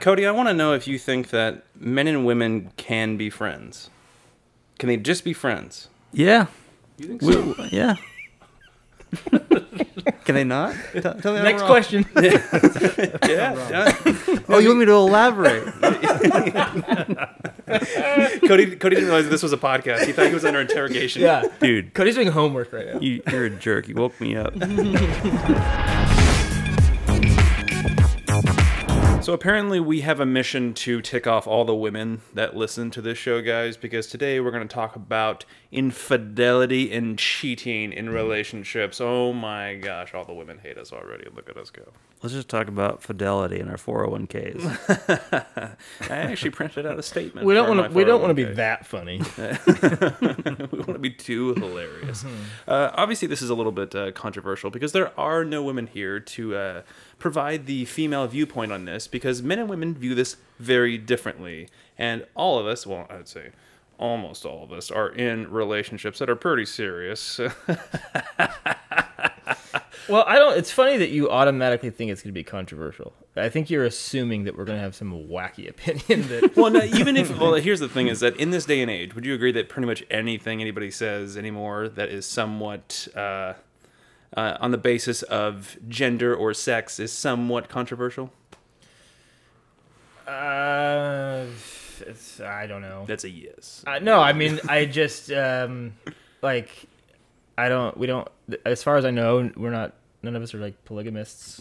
Cody, I want to know if you think that men and women can be friends. Can they just be friends? Yeah. You think so? Yeah. Can they not? Tell me Next question. Yeah. Oh, you want me to elaborate? Cody didn't realize this was a podcast. He thought he was under interrogation. Yeah. Dude, Cody's doing homework right now. you're a jerk. You woke me up. So apparently we have a mission to tick off all the women that listen to this show, guys, because today we're going to talk about infidelity and cheating in relationships. Oh my gosh, all the women hate us already. Look at us go. Let's just talk about fidelity in our 401ks. I actually printed out a statement. We don't want to be 401k. that funny. We want to be too hilarious. Obviously, this is a little bit controversial because there are no women here to provide the female viewpoint on this, because men and women view this very differently. And all of us, well, I'd say almost all of us, are in relationships that are pretty serious. Well, I don't. It's funny that you automatically think it's going to be controversial. I think you're assuming that we're going to have some wacky opinion that. Well, no, even if, well, here's the thing: is that in this day and age, would you agree that pretty much anything anybody says anymore that is somewhat on the basis of gender or sex is somewhat controversial? I don't know. That's a yes. No, I mean, I just like I don't. We don't. As far as I know, we're not. None of us are like polygamists.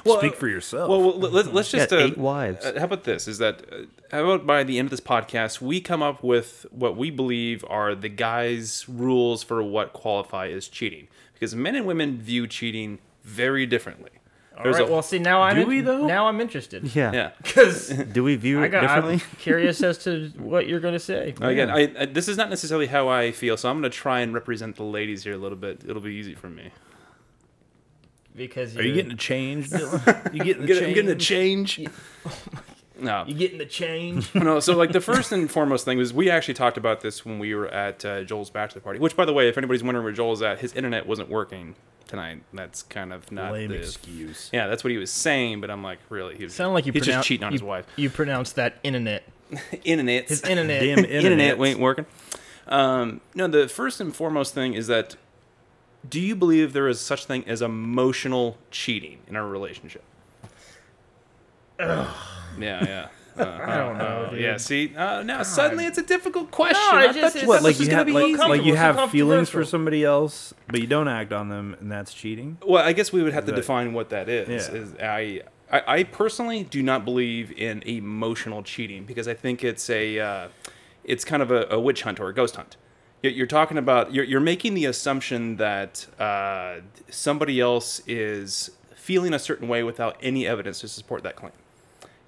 Well, Speak for yourself. Well, let's just Got 8 wives. how about this? Is that how about by the end of this podcast, we come up with what we believe are the guys' rules for what qualify as cheating, because men and women view cheating very differently. All right. Well, see, now I'm. Do we, though? Now I'm interested. Yeah. Because Do we view it differently? I'm curious as to what you're going to say. Again, I this is not necessarily how I feel, so I'm going to try and represent the ladies here a little bit. It'll be easy for me. Because Are you getting a change, Dylan? You getting the change? I'm getting a change. No. You getting the change? No, so like the first and foremost thing was we actually talked about this when we were at Joel's bachelor party, which, by the way, if anybody's wondering where Joel's at, his internet wasn't working tonight. That's kind of not Lame the excuse. Yeah, that's what he was saying, but I'm like, really? He was, Sound like you he's just cheating on his wife. You pronounced that internet. Internet. His internet. Damn Internet ain't working. No, the first and foremost thing is that, do you believe there is such thing as emotional cheating in our relationship? Yeah. I don't know, dude. Yeah, see, now suddenly it's a difficult question. No, I I just- thought it's What, like just you gonna have be like you uncomfortable, have so feelings for controversial. somebody else, but you don't act on them, and that's cheating? Well, I guess we would have to That- define what that is. Yeah. I personally do not believe in emotional cheating, because I think it's it's kind of a witch hunt or a ghost hunt. You're talking about you're making the assumption that somebody else is feeling a certain way without any evidence to support that claim.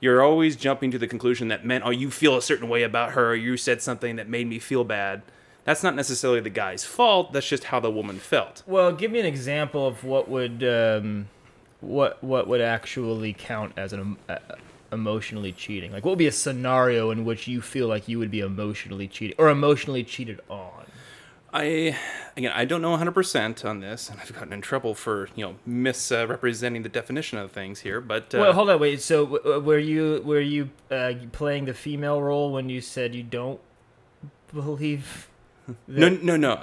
You're always jumping to the conclusion that meant, oh, you feel a certain way about her, or you said something that made me feel bad. That's not necessarily the guy's fault. That's just how the woman felt. Well, give me an example of what would actually count as an emotionally cheating. Like, what would be a scenario in which you feel like you would be emotionally cheated or emotionally cheated on? I don't know 100% on this, and I've gotten in trouble for misrepresenting the definition of things here. But Well, hold on, wait. So, were you playing the female role when you said you don't believe? That? No.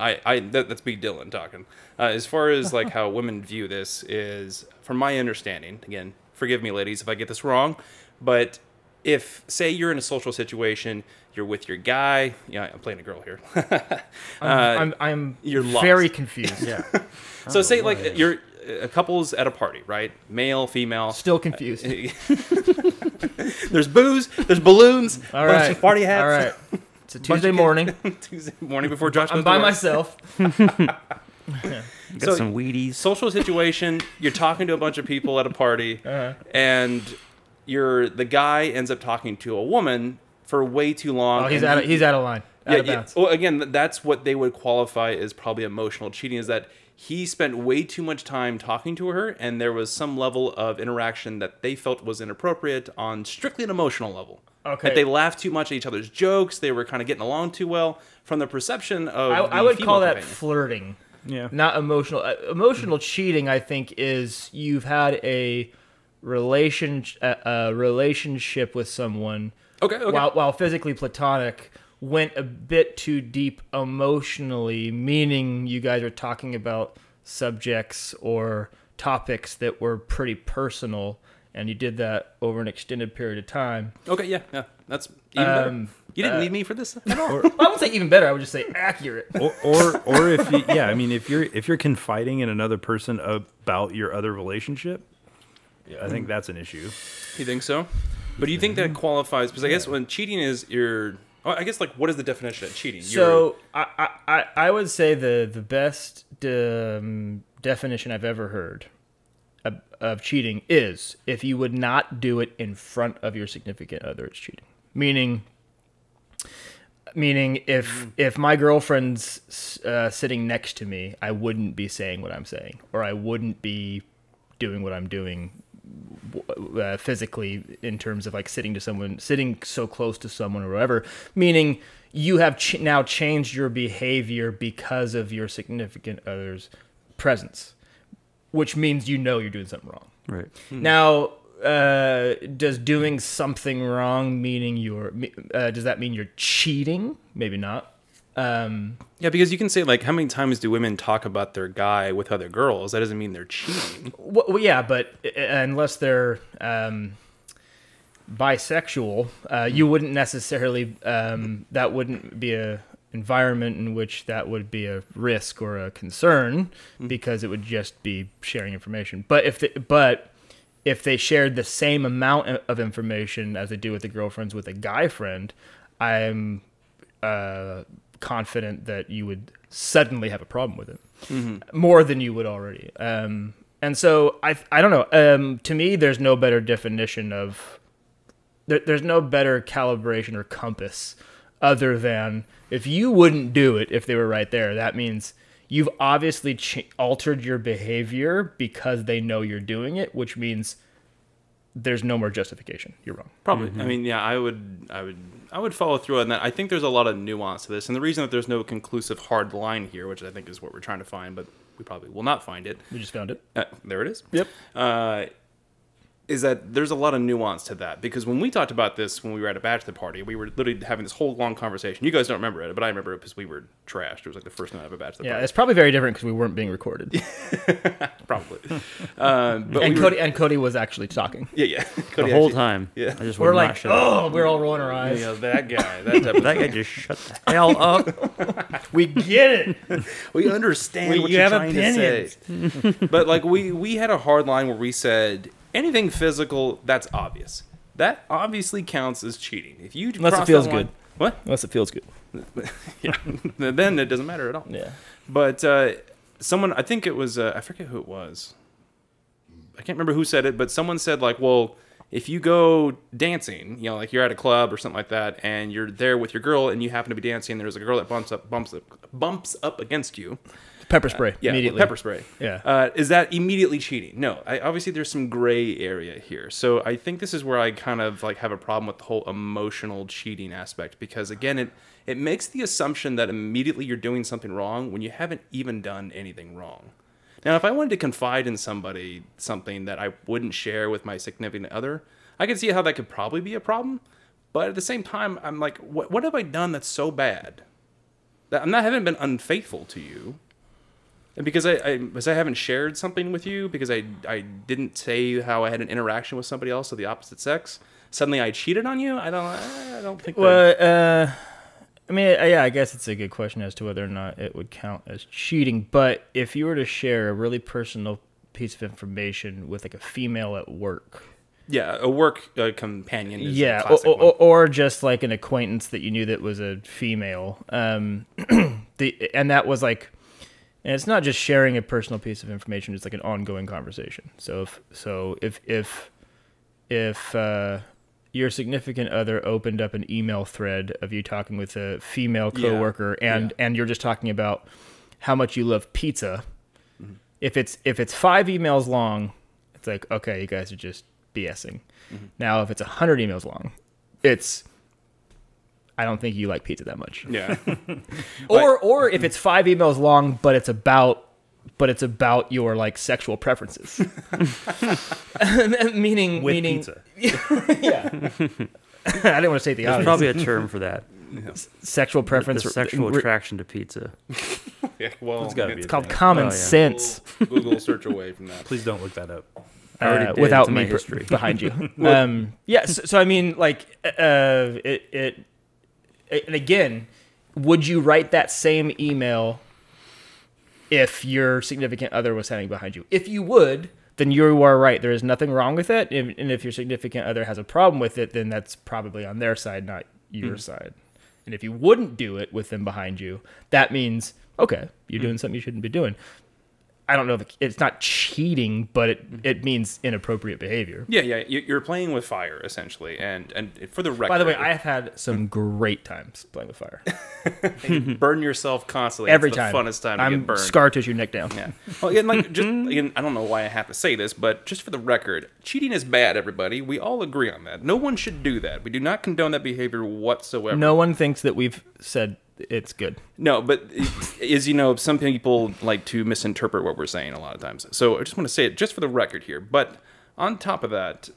That's Big Dylan talking. As far as like how women view this is, from my understanding, again, forgive me, ladies, if I get this wrong, but if, say, you're in a social situation, you're with your guy. Yeah, I'm playing a girl here. I'm you're lost. very confused. Yeah, So say like you're a couple's at a party, right? Male, female. still confused. There's booze. There's balloons. All bunch right, of party hats. All right. It's a Tuesday morning. Tuesday morning before Josh goes I'm by to work. myself. Got some Wheaties. Social situation. You're talking to a bunch of people at a party, and the guy ends up talking to a woman for way too long. Oh, he's and out of line. Out of bounds. Well, again, that's what they would qualify as probably emotional cheating, is that he spent way too much time talking to her, and there was some level of interaction that they felt was inappropriate on strictly an emotional level. Okay. Like they laughed too much at each other's jokes. They were kind of getting along too well. From the perception of I would female call that companion. flirting. Yeah. Not emotional. Emotional cheating, I think, is you've had a relationship with someone, Okay. while physically platonic, went a bit too deep emotionally, meaning you guys are talking about subjects or topics that were pretty personal, and you did that over an extended period of time. Okay, yeah. That's even better. You didn't need me for this at all. I wouldn't say even better. I would just say accurate. Or if you, yeah, I mean, if you're confiding in another person about your other relationship, I think that's an issue. You think so? But do you think that qualifies? Because I guess when cheating is I guess, like, what is the definition of cheating? So I would say the best definition I've ever heard of cheating is if you would not do it in front of your significant other, it's cheating. Meaning if my girlfriend's sitting next to me, I wouldn't be saying what I'm saying, or I wouldn't be doing what I'm doing physically, in terms of like sitting so close to someone or whatever. Meaning you have now changed your behavior because of your significant other's presence, which means you're doing something wrong. Right. Now, does doing something wrong does that mean you're cheating? Maybe not. Yeah, because you can say, like, how many times do women talk about their guy with other girls? That doesn't mean they're cheating. Well, yeah, but unless they're bisexual, you wouldn't necessarily. That wouldn't be a environment in which that would be a risk or a concern, because it would just be sharing information. But if they shared the same amount of information as they do with the girlfriends with a guy friend, I'm confident that you would suddenly have a problem with it, more than you would already. And so I don't know. To me, there's no better definition of. There's no better calibration or compass other than if you wouldn't do it if they were right there. That means you've obviously altered your behavior because they know you're doing it, which means there's no more justification. You're wrong. Probably. I mean, yeah, I would follow through on that. I think there's a lot of nuance to this, and the reason that there's no conclusive hard line here, which I think is what we're trying to find, but we probably will not find it. We just found it. There it is. Yep. Is that there's a lot of nuance to that, because when we talked about this when we were at a bachelor party, we were literally having this whole long conversation. You guys don't remember it, but I remember it because we were trashed. It was like the first night of a bachelor party. Yeah, it's probably very different because we weren't being recorded. Probably. But and Cody was actually talking. Yeah. The whole time. Yeah. I just We're would not like, shut up. we're all rolling our eyes. Yeah, that guy. That type of That guy just shut the hell up. We get it. We understand what you you're have trying opinions. to say. But like we had a hard line where we said anything physical, that's obvious. That obviously counts as cheating. If you Unless it cross feels that line- good. What? Unless it feels good. Yeah. Then it doesn't matter at all. Yeah. But someone, I think it was, I forget who it was. I can't remember who said it, but someone said, like, well, if you go dancing, you know, like you're at a club or something like that, and you're there with your girl, and you happen to be dancing, and there's a girl that bumps up against you. Pepper spray. Yeah, immediately. pepper spray. Yeah. Is that immediately cheating? No. Obviously, there's some gray area here. So I think this is where I kind of like have a problem with the whole emotional cheating aspect, because again, it makes the assumption that immediately you're doing something wrong when you haven't even done anything wrong. Now, if I wanted to confide in somebody something that I wouldn't share with my significant other, I could see how that could probably be a problem. But at the same time, I'm like, what have I done that's so bad? That I haven't been unfaithful to you. And because I haven't shared something with you, because I didn't say how I had an interaction with somebody else of the opposite sex, suddenly I cheated on you? I don't think. Well, I mean, yeah, I guess it's a good question as to whether or not it would count as cheating. But if you were to share a really personal piece of information with like a female at work. Yeah, a work companion is yeah, a classic one. Or just like an acquaintance that you knew that was a female. And that was like, and it's not just sharing a personal piece of information; it's like an ongoing conversation. So if your significant other opened up an email thread of you talking with a female coworker, and you're just talking about how much you love pizza, if it's 5 emails long, it's like, okay, you guys are just BSing. Now, if it's 100 emails long, it's, I don't think you like pizza that much. Yeah. Or if it's 5 emails long, but it's about but it's about your like sexual preferences. meaning Pizza. Yeah. I didn't want to say the There's obvious. probably a term for that. Sexual preference. The sexual attraction to pizza. Yeah, well, It's gotta be It's a called thing. common Oh, yeah. sense. Google search away from that. Please don't look that up. I already did. Without It's in my me history. behind you. Yeah. So I mean, like, and again, would you write that same email if your significant other was standing behind you? If you would, then you are right. There is nothing wrong with it. And if your significant other has a problem with it, then that's probably on their side, not your side. And if you wouldn't do it with them behind you, that means, okay, you're doing something you shouldn't be doing. I don't know if it's not cheating, but it means inappropriate behavior. Yeah, you're playing with fire essentially, and for the record, By the way, I have had some great times playing with fire. you burn yourself constantly. Every it's time. the funnest time to I'm get burned. scar tissue neck down. Yeah. Well, again, like just again, I don't know why I have to say this, but just for the record, cheating is bad. Everybody, we all agree on that. No one should do that. We do not condone that behavior whatsoever. No one thinks that we've said it's good. No, but some people like to misinterpret what we're saying a lot of times. So I just want to say it just for the record here. But on top of that,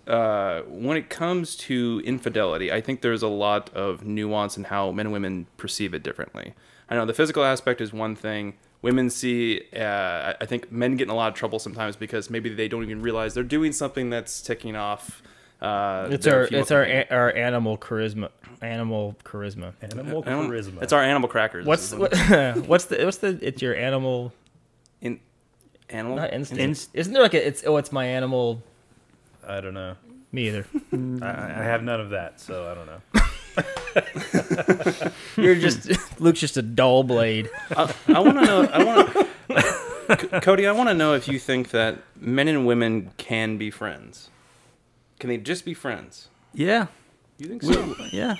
when it comes to infidelity, I think there's a lot of nuance in how men and women perceive it differently. I know the physical aspect is one thing. Women see, I think men get in a lot of trouble sometimes because maybe they don't even realize they're doing something that's ticking off. It's our animal charisma. Animal charisma. Animal charisma. It's our animal crackers. What's the? It's your animal. Animal? Not instinct. Isn't there like it's my animal? I don't know. Me either. I have none of that, so I don't know. You're just Luke's just a dull blade. I want to know. Cody, I want to know if you think that men and women can be friends. Can they just be friends? Yeah. You think so? Yeah.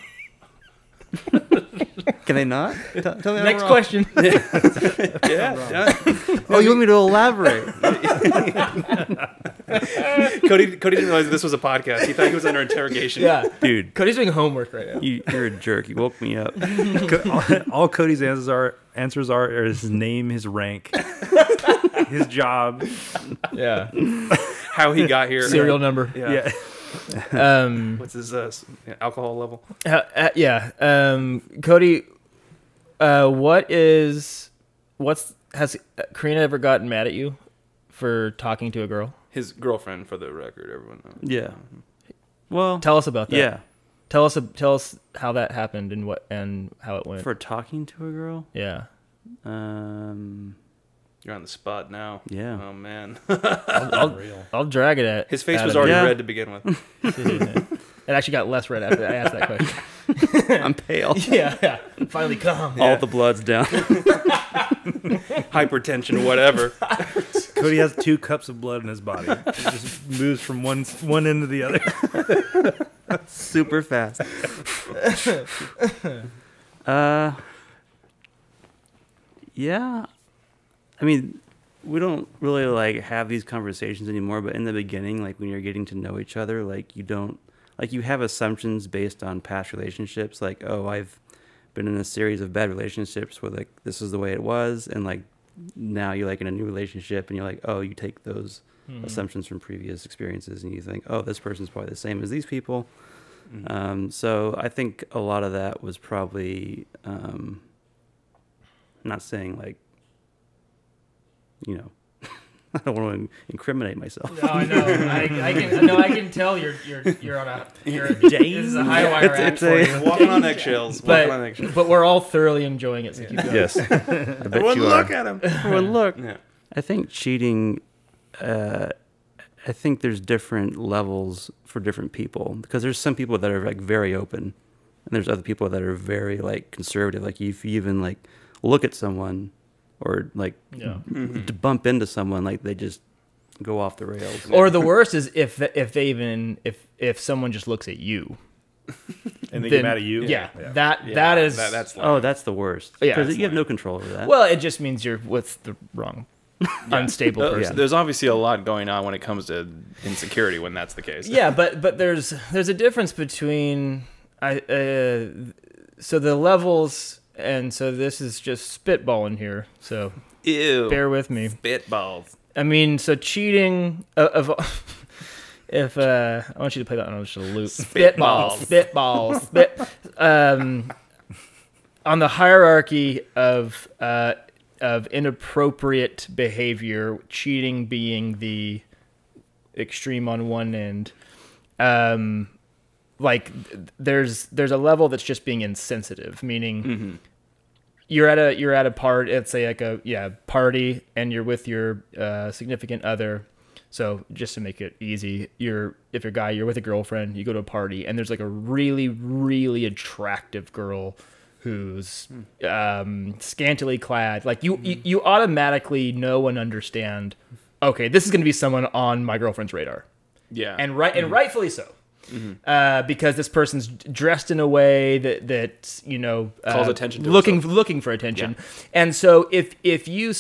Can they not? Tell me I'm Next wrong. question. Yeah. Oh, you want me to elaborate? Cody didn't realize this was a podcast. He thought he was under interrogation. Yeah, Dude, Cody's doing homework right now. you're a jerk. You woke me up. All Cody's answers are his name, his rank, his job. Yeah, How he got here. serial number. Yeah. Yeah. What's his alcohol level? Cody, has Karina ever gotten mad at you for talking to a girl? His girlfriend, for the record, everyone knows. Yeah. Well, Tell us about that. yeah. Tell us how that happened and how it went. For talking to a girl? Yeah. You're on the spot now. Yeah. Oh, man. I'll drag it at His face at was him. already Yeah. red to begin with. It actually got less red after I asked that question. I'm pale. Yeah. Finally calm. All the blood's down. Hypertension, whatever. Cody has 2 cups of blood in his body. It just moves from one end to the other. Super fast. Yeah. I mean, we don't really like have these conversations anymore, but in the beginning, like when you're getting to know each other, like you have assumptions based on past relationships, like, oh, I've been in a series of bad relationships where like this is the way it was, and like now you're like in a new relationship and you're like, oh, you take those assumptions from previous experiences and you think, oh, this person's probably the same as these people. So I think a lot of that was probably not saying like, I don't want to incriminate myself. No, I know. I can tell you're on a this is a high wire act for you. Walking on eggshells. But we're all thoroughly enjoying it. So keep going. Yes. I bet Everyone you look are. at him. Everyone look. Yeah. I think cheating, I think there's different levels for different people, because there's some people that are like very open and there's other people that are very like conservative. Like if you even like look at someone or like to bump into someone, like they just go off the rails. Or the worst is if someone just looks at you. And they Then- get mad at you? Yeah, Yeah, that's that's That's the worst. Yeah, Because that's you have no control over that. well, it just means you're with the wrong unstable person. There's obviously a lot going on when it comes to insecurity when that's the case. Yeah, but there's a difference between so the levels, and so this is just spitballing here. So Ew. Bear with me. Spitballs. I mean, so cheating if I want you to play that on just a loop. Spitballs. On the hierarchy of inappropriate behavior, cheating being the extreme on one end. Like there's a level that's just being insensitive, meaning you're at a party, let's say like a party, and you're with your significant other. So just to make it easy, if you're a guy, you're with a girlfriend, you go to a party, and there's like a really, really attractive girl who's scantily clad. Like you automatically know and understand, okay, this is going to be someone on my girlfriend's radar. Yeah. And rightfully so. Because this person's dressed in a way that calls attention to looking for attention. Yeah. And so if you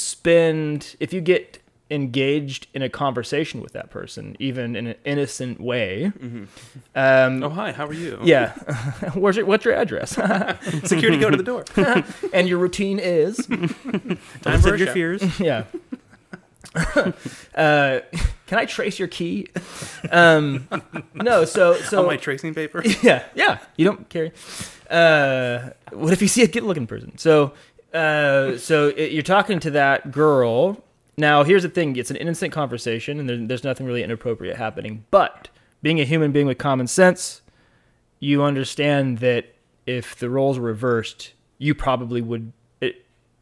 get engaged in a conversation with that person, even in an innocent way. Oh, hi, how are you? Yeah. What's your address? Security, go to the door. And your routine is? Time for your fears. Yeah. Can I trace your key? No, so on my tracing paper. Yeah. You don't carry. What if you see a good-looking person? So you're talking to that girl. Now, here's the thing: it's an innocent conversation, and there's nothing really inappropriate happening. But being a human being with common sense, you understand that if the roles were reversed, you probably would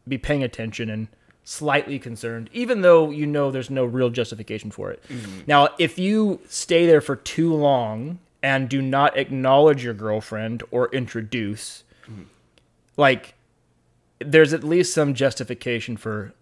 be paying attention and slightly concerned, even though you know there's no real justification for it. Now, if you stay there for too long and do not acknowledge your girlfriend or introduce, like, there's at least some justification for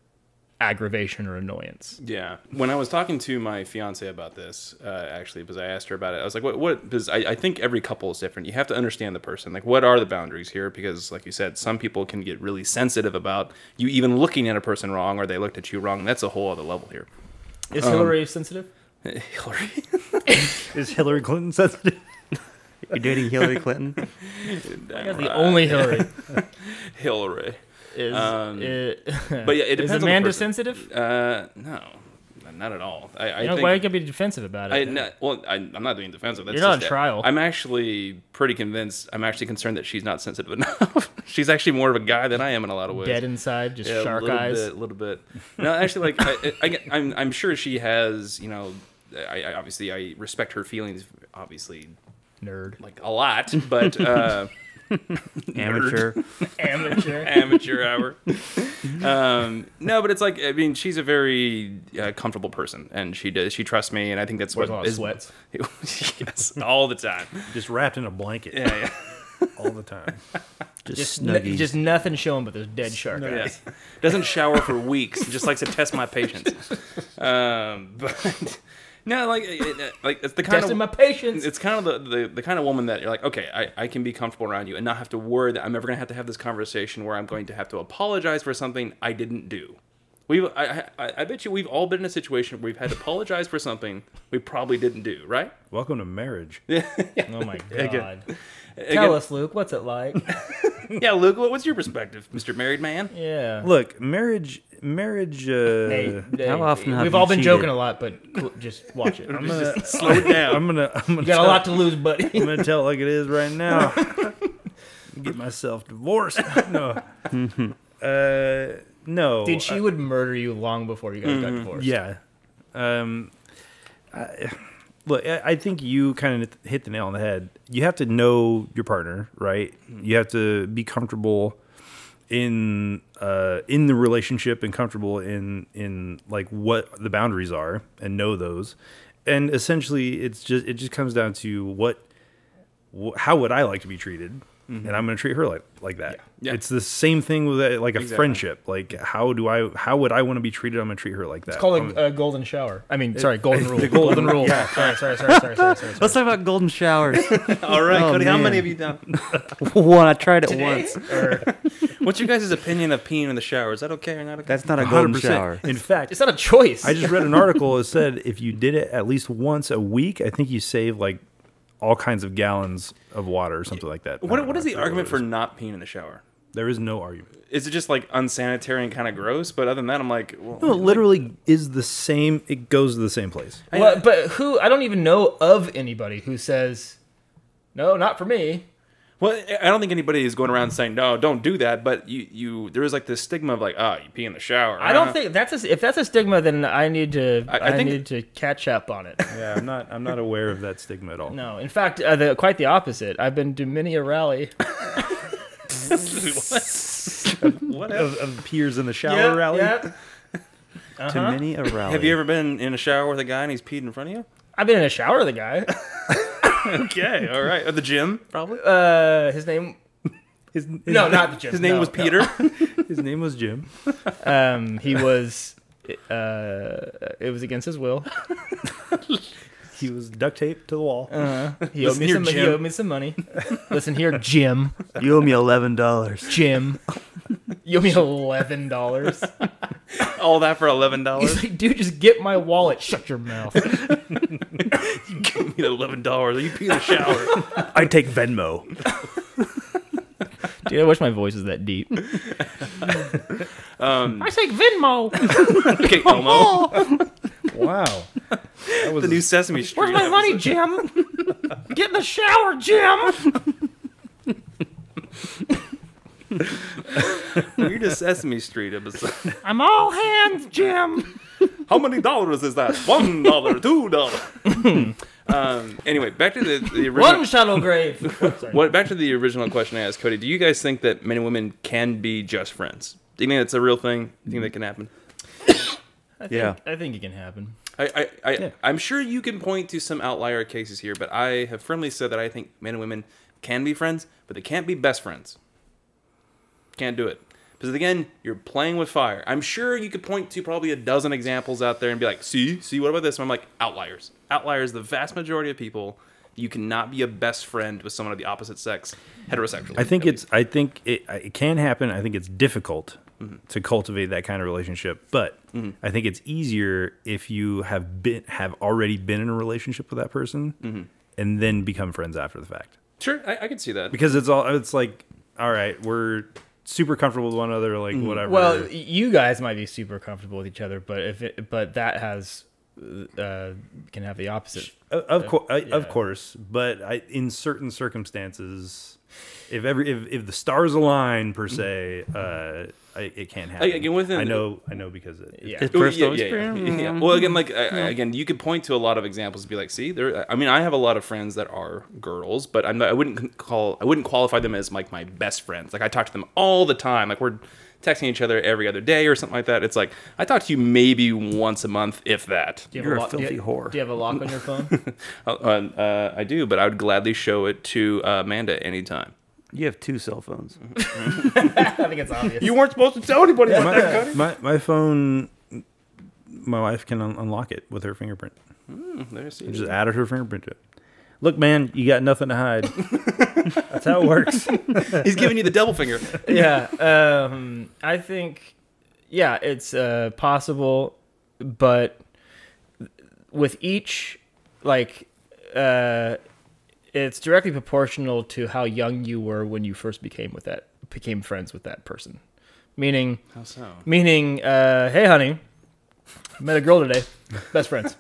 aggravation or annoyance. Yeah. When I was talking to my fiance about this, actually, because I asked her about it, I was like, what? Because I think every couple is different. You have to understand the person. Like, what are the boundaries here? Because, like you said, some people can get really sensitive about you even looking at a person wrong, or they looked at you wrong. That's a whole other level here. Is Hillary sensitive? Hillary? Is Hillary Clinton sensitive? You're dating Hillary Clinton? That's the only Hillary. Hillary. But yeah, it depends. Is Amanda sensitive? No, not at all. I think, why you gotta be defensive about it? I'm not being defensive. That's You're not just on trial. I'm actually pretty convinced. I'm actually concerned that she's not sensitive enough. She's actually more of a guy than I am in a lot of ways. Dead inside, just shark eyes. A little bit. No, actually, like I'm sure she has. I obviously I respect her feelings. Obviously, nerd, like a lot, but. Amateur hour. No, but it's like, I mean, she's a very comfortable person, and she trusts me, and I think that's what what is sweats. Yes, all the time, just wrapped in a blanket. Yeah. All the time. Just nothing showing but those dead shark eyes. Yeah. Doesn't shower for weeks. Just likes to test my patience. But no, like it's the kind testing of my patience. It's kind of the kind of woman that you're like, okay, I can be comfortable around you and not have to worry that I'm ever going to have this conversation where I'm going to have to apologize for something I didn't do. I bet you we've all been in a situation where we've had to apologize for something we probably didn't do, right? Welcome to marriage. Oh my god. Tell us, Luke, what's it like? Yeah, Luke, what's your perspective, Mr. Married Man? Yeah. Look, marriage. Hey, how often have we've all been cheated? joking a lot, but just watch it. I'm gonna Slow it down. I'm gonna You got a lot to lose, buddy. I'm gonna tell it like it is right now. Get myself divorced. No. No. Dude, she would murder you long before you guys got divorced. Yeah. Look, I think you kind of hit the nail on the head. You have to know your partner, right? You have to be comfortable in the relationship and comfortable in like what the boundaries are and know those. And essentially, it just comes down to how would I like to be treated? And I'm going to treat her like that. Yeah. It's the same thing with a friendship. Like how would I want to be treated? I'm going to treat her like that. It's called a golden shower. I mean, sorry, golden rule. The golden rule. Yeah. Sorry. Let's talk about golden showers. All right, Oh, Cody, how man. many have you done? One. I tried it Today? once. What's your guys' opinion of peeing in the shower? Is that okay or not okay? That's not a golden 100%. shower. In fact, It's not a choice. I just read an article that said if you did it at least once a week, I think you save like all kinds of gallons of water or something like that. What is the argument for not peeing in the shower? There is no argument. Is it just like unsanitary and kind of gross? But other than that, I'm like, well, No, it literally is the same. It goes to the same place. Well, but who? I don't even know of anybody who says, "No, not for me." well, I don't think anybody is going around saying no, don't do that. But there is like this stigma of like, you pee in the shower. I don't think if that's a stigma, then I need to I think- need to catch up on it. Yeah, I'm not aware of that stigma at all. No, in fact, quite the opposite. I've been to many a rally. What Of peers in the shower rally. Yep. To many a rally. Have you ever been in a shower with a guy and he's peed in front of you? I've been in a shower with a guy. Okay, all right. At the gym, probably. His name. His No, not the gym. His name No, was no. Peter. His name was Jim. He was. It was against his will. He was duct taped to the wall. He owed me here, some. He Jim. owed me some money. Listen here, Jim. You owe me $11. Jim. You owe me $11. All that for He's $11. like, dude, just get my wallet. Shut your mouth. You give me $11. You pee in the shower. I take Venmo. Dude, I wish my voice was that deep. I take Venmo. Okay, Elmo. Wow. That was The new Sesame Street. Where's my money, Jim? Get in the shower, Jim. Weirdest Sesame Street episode. I'm all hands, Jim. How many dollars is that? $1, $2. Anyway, back to the original. One shallow grave. Oh, sorry. Back to the original question I asked Cody. Do you guys think that men and women can be just friends? Do you think that's a real thing? Do you think that can happen? Yeah. I think it can happen. I'm sure you can point to some outlier cases here, but I have firmly said that I think men and women can be friends, but they can't be best friends. Can't do it. Because again, you're playing with fire. I'm sure you could point to probably a dozen examples out there and be like, see, what about this? And I'm like, outliers. Outliers, the vast majority of people, you cannot be a best friend with someone of the opposite sex, heterosexually. I think it can happen. I think it's difficult to cultivate that kind of relationship, but I think it's easier if you have already been in a relationship with that person and then become friends after the fact. Sure, I can see that. Because it's like, all right, we're super comfortable with one another, like whatever. Well, you guys might be super comfortable with each other, but that has can have the opposite. Of course, but in certain circumstances, if the stars align per se, it can't happen. Again, I know because Yeah. Personal yeah. experience. Well, again, again, you could point to a lot of examples and be like, see, I have a lot of friends that are girls, but I wouldn't qualify them as like my best friends. Like I talk to them all the time. Like we're texting each other every other day or something like that. It's like I talk to you maybe once a month, if that. Do you have You're a lock- do you- filthy whore. Do you have a lock on your phone? I do, but I would gladly show it to Amanda anytime. You have 2 cell phones. I think it's obvious. You weren't supposed to tell anybody about that, Cody. my phone, my wife can unlock it with her fingerprint. There's Just added her fingerprint to it. Look, man, you got nothing to hide. That's how it works. He's giving you the devil finger. Yeah, I think, it's possible, but with each, it's directly proportional to how young you were when you first became friends with that person. Meaning, How so? Hey, honey, I met a girl today, best friends.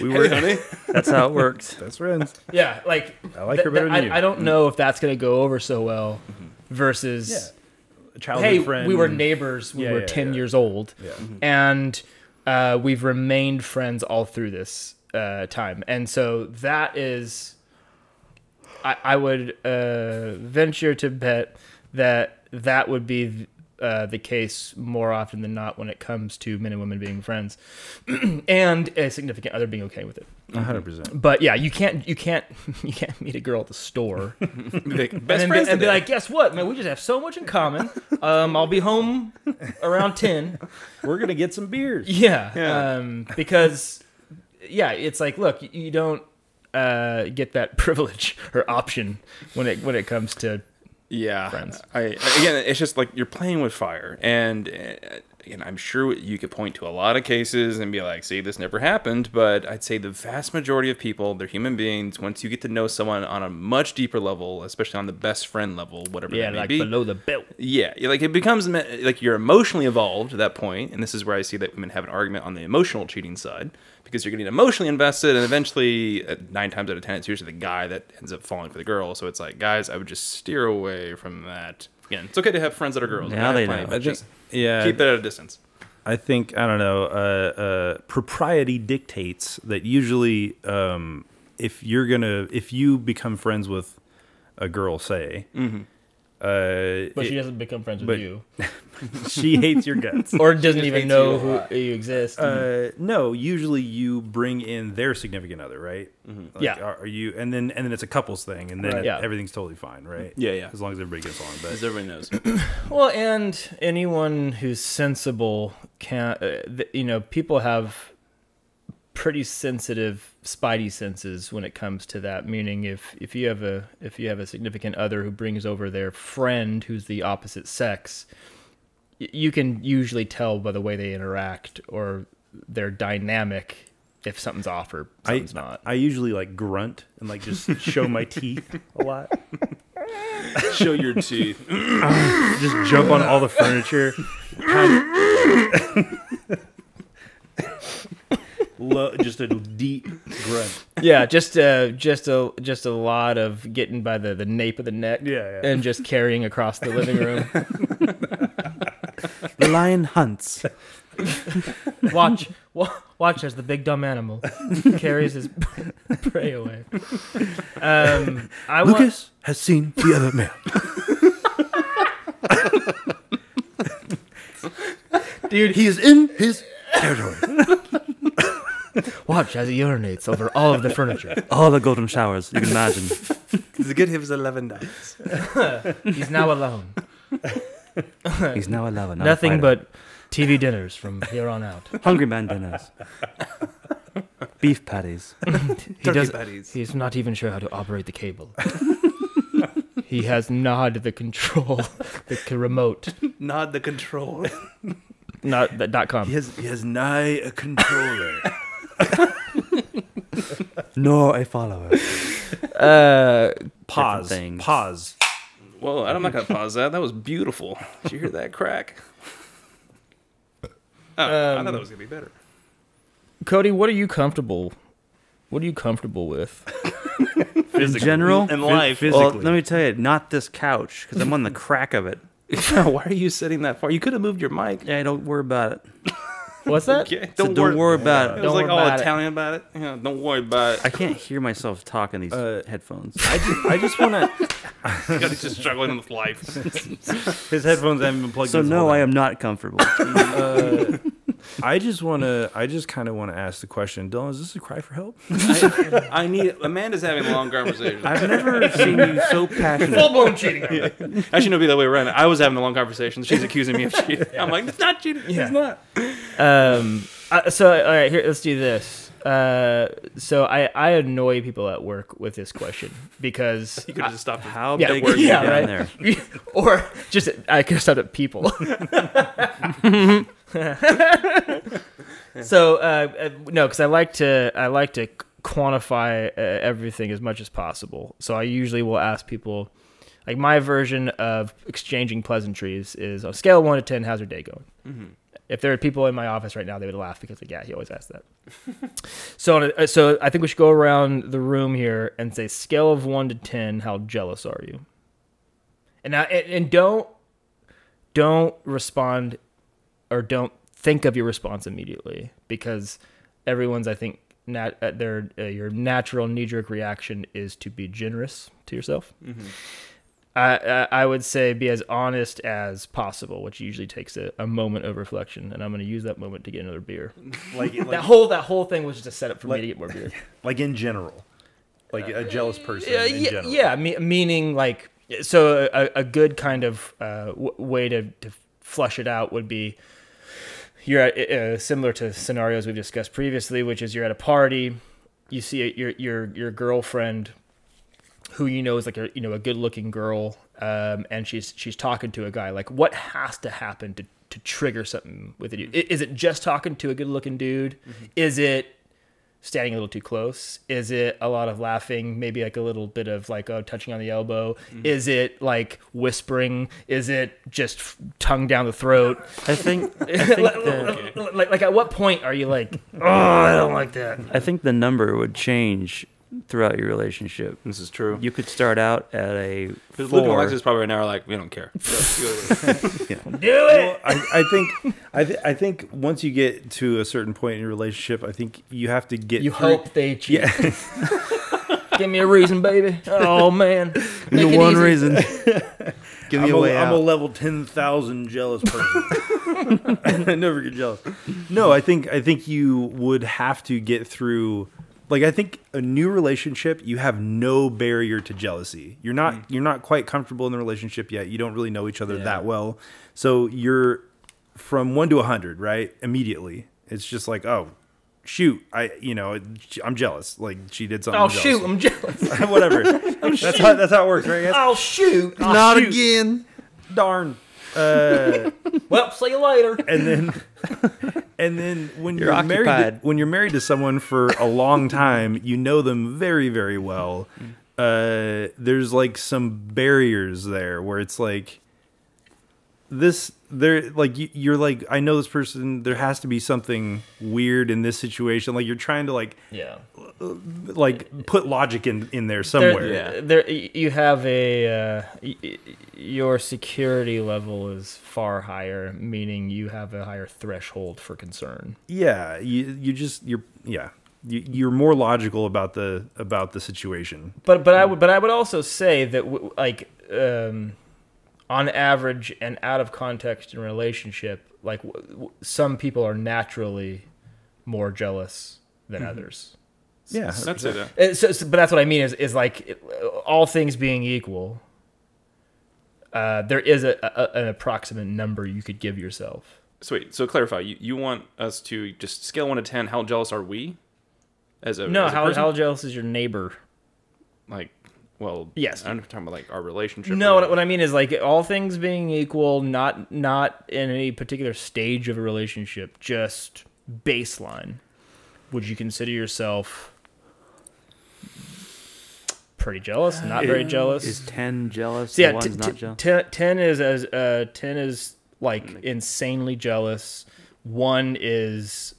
We were honey. That's how it works. best friends. Yeah, I like her better than you. I don't know if that's gonna go over so well. Versus, A childhood hey, friend. we were neighbors. We were 10 years old, and we've remained friends all through this time. And so that is, I would venture to bet that would be the case more often than not when it comes to men and women being friends, and a significant other being okay with it. 100%. But yeah, you can't meet a girl at the store Best and friends be today. like, guess what, man? We just have so much in common. I'll be home around 10. We're gonna get some beers. Yeah. Because it's like, look, you don't get that privilege or option when it comes to Yeah, friends. again, it's just like you're playing with fire, and and I'm sure you could point to a lot of cases and be like, see, this never happened, but I'd say the vast majority of people, they're human beings. Once you get to know someone on a much deeper level, especially on the best friend level, whatever that may be. below the belt. Yeah, like it becomes like you're emotionally evolved at that point, and this is where I see that women have an argument on the emotional cheating side, because you're getting emotionally invested, and eventually, 9 times out of 10, it's usually the guy that ends up falling for the girl. So it's like, guys, I would just steer away from that. Again, it's okay to have friends that are girls. Now they know. But just keep it at a distance. I think, I don't know, propriety dictates that usually if you become friends with a girl, say, But she doesn't become friends with you. she hates your guts. Or doesn't even know who you exist. No, usually you bring in their significant other, right? Like, Yeah. Are you, and then it's a couples thing, and then Right. Yeah. everything's totally fine, right? Yeah. As long as everybody gets along. But As everybody knows. Well, and anyone who's sensible can, people have pretty sensitive spidey senses when it comes to that. Meaning, if you have a significant other who brings over their friend who's the opposite sex, you can usually tell by the way they interact or their dynamic if something's off or something's not. I usually like grunt and like just show my teeth a lot. Show your teeth. Just jump on all the furniture. Just a deep grunt. Yeah, just a lot of getting by the nape of the neck, Yeah. and just carrying across the living room. The lion hunts. Watch as the big dumb animal carries his prey away. Lucas has seen the other man. Dude, He is in his territory. watch as he urinates over all of the furniture. All the golden showers you can imagine. To get his $11. He's now alone. He's now 11. Nothing but TV dinners from here on out. Hungry Man dinners. Beef patties. He's not even sure how to operate the cable. He has Nod the control, the remote. Nod the control. Not that .com. He has nigh a controller. No, I follow Pause. things. Pause. Well, I'm not going to pause that. That was beautiful. Did you hear that crack? Oh, I thought that was going to be better. Cody, what are you comfortable with? In general, In life. well, physically. let me tell you, not this couch because I'm on the crack of it. Why are you sitting that far? You could have moved your mic. Yeah, don't worry about it. What's that? Okay, So don't worry about It it. was like worry all about it. Italian about it. Yeah, don't worry about I it. can't hear myself talk in these headphones. I just want to. He's just struggling with life. His headphones haven't been plugged So in. no, I am not comfortable. I just kind of want to ask the question, Dylan, is this a cry for help? I need. Amanda's having a long conversation. I've never seen you so passionate. Full-blown cheating. Actually, no, it'd be the other way around. I was having a long conversation. She's accusing me of cheating. I'm like, it's not cheating. Yeah. It's not. So all right, here, let's do this. So I annoy people at work with this question because You could have just stopped. How Yeah, big is yeah, it down right. there? or just I could have stopped at people. So no, because I like to quantify everything as much as possible. So I usually will ask people, like my version of exchanging pleasantries is on a scale of 1 to 10, how's your day going? Mm-hmm. If there are people in my office right now, they would laugh because like, yeah, he always asks that. So I think we should go around the room here and say scale of 1 to 10, how jealous are you? And don't respond or don't think of your response immediately because everyone's, I think, your natural knee-jerk reaction is to be generous to yourself. Mm-hmm. I would say be as honest as possible, which usually takes a moment of reflection, and I'm going to use that moment to get another beer. That whole thing was just a setup for me to get more beer. Like in general, like a jealous person in general. Yeah, meaning like so a good kind of way to flush it out would be you're at, similar to scenarios we've discussed previously, which is you're at a party, you see your girlfriend, who you know is like a good looking girl, and she's talking to a guy. Like, what has to happen to to trigger something within you? Is it just talking to a good-looking dude? Is it standing a little too close? Is it a lot of laughing, maybe like a little bit of like touching on the elbow? Is it like whispering? Is it just tongue down the throat? I think that, like at what point are you like, oh, I don't like that? I think the number would change throughout your relationship. This is true. You could start out at a Because Luke and 4. Alexis probably right now are like, we don't care. Do it. I think once you get to a certain point in your relationship, I think you have to get. You through- hope they cheat. Yeah. Give me a reason, baby. Oh man, The Make it one easy. reason. Give me a way I'm a out. level 10,000 jealous person. I never get jealous. No, I think you would have to get through. Like, I think a new relationship, you have no barrier to jealousy. You're not quite comfortable in the relationship yet. You don't really know each other that well. So you're from 1 to 100, right? Immediately. It's just like, oh, shoot, I'm jealous. Like, she did something. Oh I'm shoot, jealous. I'm jealous. Whatever. That's how it works, right, guys? Oh shoot. Oh, Not shoot. again. Darn. Well, see you later. And then when You're you're married to someone for a long time, you know them very, very well. There's like some barriers there where it's like you're like, I know this person, there has to be something weird in this situation. Like, you're trying to like put logic in there somewhere. There, you have your security level is far higher, meaning you have a higher threshold for concern. Yeah, you're more logical about the situation. But I would also say that on average and out of context in a relationship, like some people are naturally more jealous than others. Yeah, That's it. But that's what I mean is like, all things being equal, there is an approximate number you could give yourself. Sweet. So clarify. You want us to just scale 1 to 10. How jealous are we? As a How person? jealous is your neighbor? Like, well, Yes. I'm talking about like our relationship. No, what I mean is like, all things being equal, not in any particular stage of a relationship, just baseline. Would you consider yourself pretty jealous? Not very jealous? Is 10 jealous? So yeah, and 1's not jealous? 10 is like insanely jealous. 1 is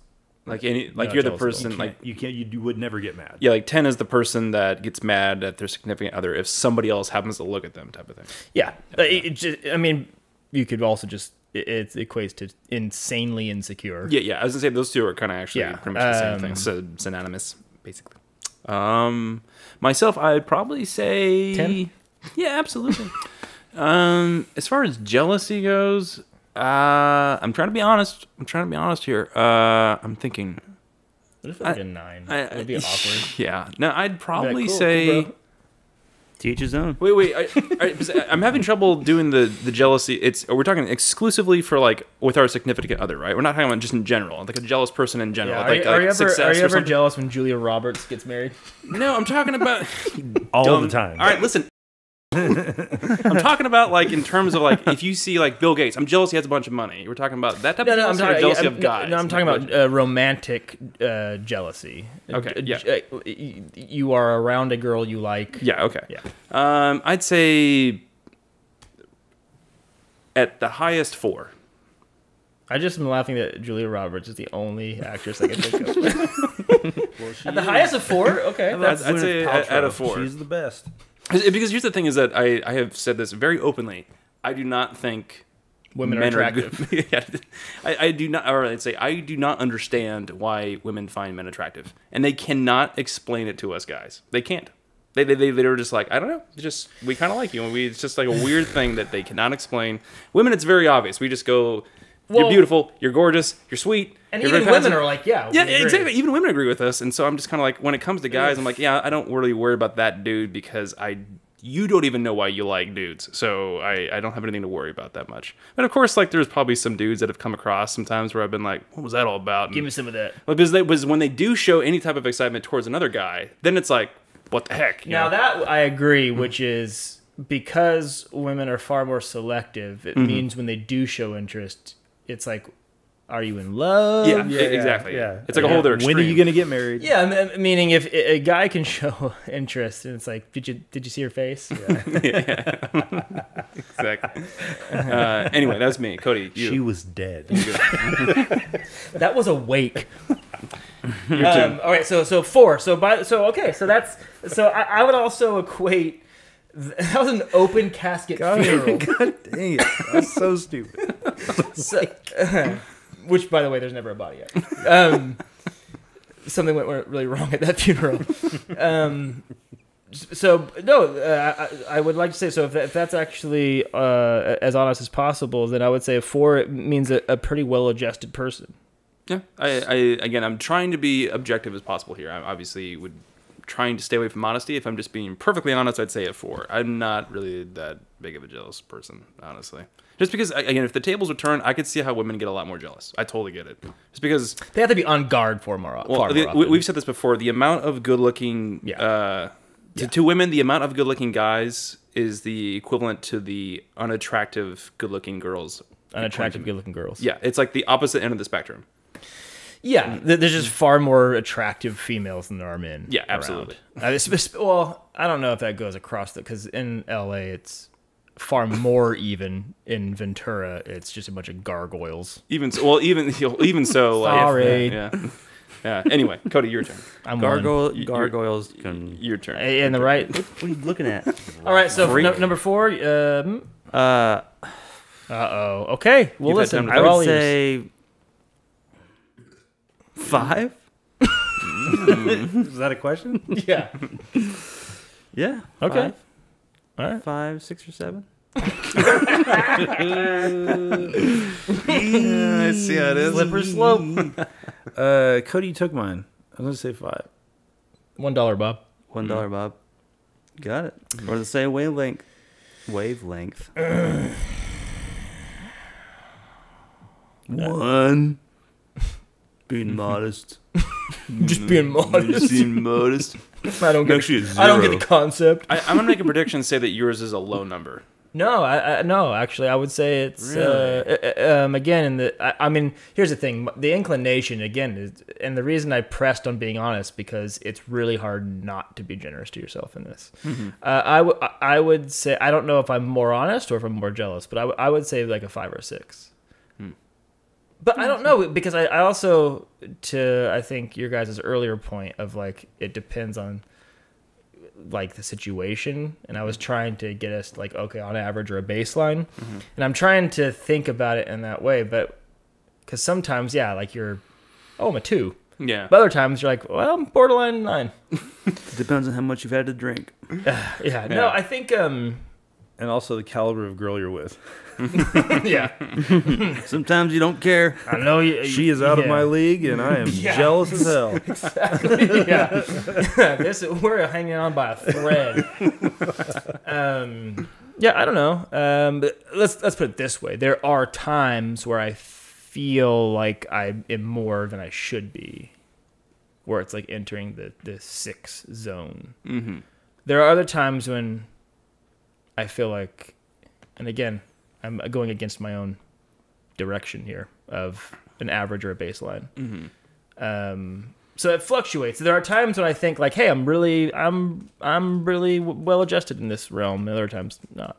like No, you're the jealous person like you would never get mad. yeah, like 10 is the person that gets mad at their significant other if somebody else happens to look at them, type of thing. yeah. I mean, you could also just it equates to insanely insecure. Yeah. I was gonna say those two are kind of actually pretty much the same thing. So synonymous, basically. Myself, I'd probably say 10? Yeah, absolutely. As far as jealousy goes, I'm trying to be honest. Here. I'm thinking. What if like a 9? It would be awkward. Yeah. No, I'd probably Cool, say. bro. To each his own. Wait. I'm having trouble doing the jealousy. We're talking exclusively for like with our significant other, right? We're not talking about just in general, like a jealous person in general. Yeah. Like, Are you success or ever something. jealous when Julia Roberts gets married? No, I'm talking about All dumb. the time. All right, listen. I'm talking about like in terms of like if you see like Bill Gates, I'm jealous he has a bunch of money. We're talking about that type of jealousy or jealousy of guys. No, I'm talking about romantic jealousy. Okay, yeah. You are around a girl you like. Yeah, okay. Yeah. I'd say at the highest 4. I just am laughing that Julia Roberts is the only actress I can think of. At the highest of 4? Okay. I'd say at a 4. She's the best. Because here's the thing is that I have said this very openly. I do not think Women are men attractive. good. Yeah, I do not, or I'd say I do not understand why women find men attractive, and they cannot explain it to us guys. They can't. They were just like, I don't know. We kind of like you, and it's just like a weird thing that they cannot explain. Women, it's very obvious. We just go, you're Well, beautiful, you're gorgeous, you're sweet. And you're even very women passive. are like, yeah. Yeah, we agree. exactly. Even women agree with us, and so I'm just kind of like, when it comes to guys, I'm like, yeah, I don't really worry about that dude because you don't even know why you like dudes, so I don't have anything to worry about that much. But of course, like there's probably some dudes that have come across sometimes where I've been like, what was that all about? And, Give me some of that. like, because when they do show any type of excitement towards another guy, then it's like, what the heck? you Now know? that I agree, which is because women are far more selective, it means when they do show interest, it's like, are you in love? Yeah, exactly. Yeah. It's like a whole other extreme. When are you going to get married? Yeah, meaning if a guy can show interest, and it's like, did you see her face? Yeah. Exactly. Anyway, that's me, Cody. You. She was dead. That was a wake. All right, so 4. So I would also equate. That was an open casket funeral. God dang it. That's so stupid. Which, by the way, there's never a body yet. Something went really wrong at that funeral. I would like to say, so if that's actually as honest as possible, then I would say a 4 means a pretty well-adjusted person. Yeah. I'm trying to be objective as possible here. I obviously would trying to stay away from honesty. If I'm just being perfectly honest, I'd say a 4. I'm not really that big of a jealous person, honestly. Just because, again, if the tables were turned, I could see how women get a lot more jealous. I totally get it. Just because they have to be on guard for more often. We've said this before. The amount of good-looking to women, the amount of good-looking guys is the equivalent to the unattractive good-looking girls. Unattractive good-looking girls. Yeah, it's like the opposite end of the spectrum. Yeah, there's just far more attractive females than there are men. Yeah, absolutely. Well, I don't know if that goes across because in LA it's far more even. In Ventura, it's just a bunch of gargoyles. Even so. Sorry. Yeah. Anyway, Cody, your turn. Gargoyles can. Your turn. And the right. What are you looking at? All right, so number 4. Okay. Well, listen. I would say 5. Is that a question? Yeah. Yeah. Okay. 5. All right. 5, 6, or 7. I see how it is. Slippery slope. Cody took mine. I was going to say 5. $1, Bob. $1, Bob. Got it. Or the same wavelength. One. Being modest. Just being modest. Being modest. I don't get the concept. I'm gonna make a prediction and say that yours is a low number. No, no. Actually, I would say it's really? again. I mean, here's the thing: the inclination again is, and the reason I pressed on being honest because it's really hard not to be generous to yourself in this. Mm-hmm. I would say I don't know if I'm more honest or if I'm more jealous, but I would say like a 5 or 6. But I don't know because I also I think your guys' earlier point of like it depends on like the situation, and I was trying to get us like okay on average or a baseline, and I'm trying to think about it in that way, but because sometimes like I'm a 2, but other times you're like well I'm borderline 9. Depends on how much you've had to drink. No, I think and also the caliber of girl you're with. Yeah. Sometimes you don't care. I know she is out of my league, and I am jealous as hell. Exactly. Yeah. We're hanging on by a thread. I don't know. But let's put it this way: there are times where I feel like I am more than I should be, where it's like entering the 6 zone. Mm-hmm. There are other times when I feel like, and again, I'm going against my own direction here of an average or a baseline. Mm-hmm. So it fluctuates. There are times when I think like, hey, I'm really well adjusted in this realm. And other times not.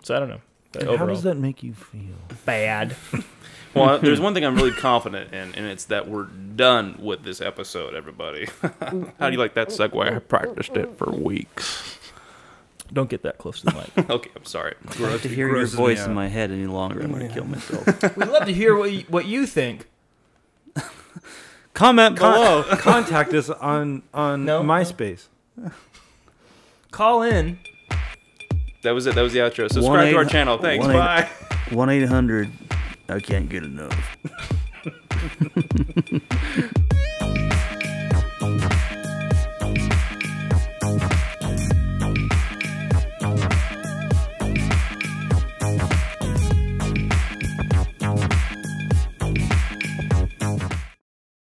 So I don't know. But how does that make you feel? Bad. Well, there's one thing I'm really confident in, and it's that we're done with this episode, everybody. How do you like that segue? I practiced it for weeks. Don't get that close to the mic. Okay, I'm sorry. I don't have to hear your voice in my head any longer. I'm going to kill myself. We'd love to hear what you think. Comment below. Contact us on MySpace. Call in. That was it. That was the outro. Subscribe to our channel. Thanks. Bye. 1-800. I can't get enough.